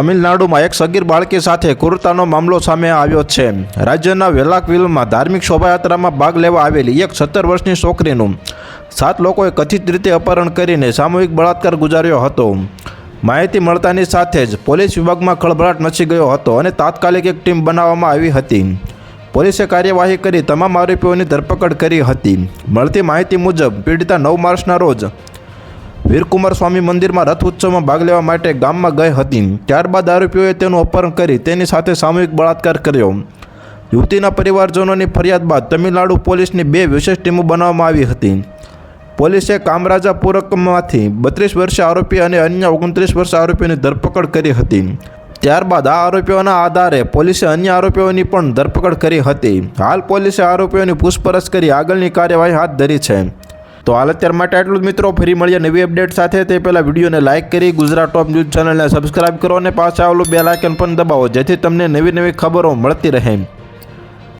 તમિલનાડુમાં એક સગીર બાળકી સાથે ક્રૂરતાનો મામલો સામે આવ્યો છે। રાજ્યના વેલાકવિલમાં ધાર્મિક શોભાયાત્રામાં ભાગ લેવા આવેલી એક 17 વર્ષની છોકરીનું 7 લોકોએ કથિત રીતે અપહરણ કરીને સામૂહિક બળાત્કાર ગુજાર્યો હતો। માહિતી મળતાની સાથે જ પોલીસ વિભાગમાં ખળભળાટ મચી ગયો હતો અને તાત્કાલિક એક ટીમ બનાવવામાં આવી હતી। પોલીસે કાર્યવાહી કરી તમામ આરોપીઓની ધરપકડ કરી હતી। મળતી માહિતી મુજબ પીડિતા 9 માર્ચના રોજ વીરકુમાર સ્વામી મંદિરમાં રથ ઉત્સવમાં ભાગ લેવા માટે ગામમાં ગઈ હતી। ત્યારબાદ આરોપીઓએ તેનું અપહરણ કરી તેની સાથે સામૂહિક બળાત્કાર કર્યો। યુવતીના પરિવારજનોની ફરિયાદ બાદ તમિલનાડુ પોલીસની 2 વિશેષ ટીમો બનાવવામાં આવી હતી। પોલીસે કામરાજાપુરમમાંથી 32 વર્ષીય આરોપી અને અન્ય 29 વર્ષીય આરોપીઓની ધરપકડ કરી હતી। ત્યારબાદ આ આરોપીઓના આધારે પોલીસે અન્ય આરોપીઓની પણ ધરપકડ કરી હતી। હાલ પોલીસે આરોપીઓની પૂછપરછ કરી આગળની કાર્યવાહી હાથ ધરી છે। તો હાલ અત્યાર માટે આટલું જ મિત્રો। ફરી મળીએ નવી અપડેટ સાથે। તે પહેલાં વિડીયોને લાઇક કરી ગુજરાત ટોપ ન્યૂઝ ચેનલને સબસ્ક્રાઇબ કરો અને પાછા આવેલું બેલ આઇકન પણ દબાવો, જેથી તમને નવી ખબરો મળતી રહે।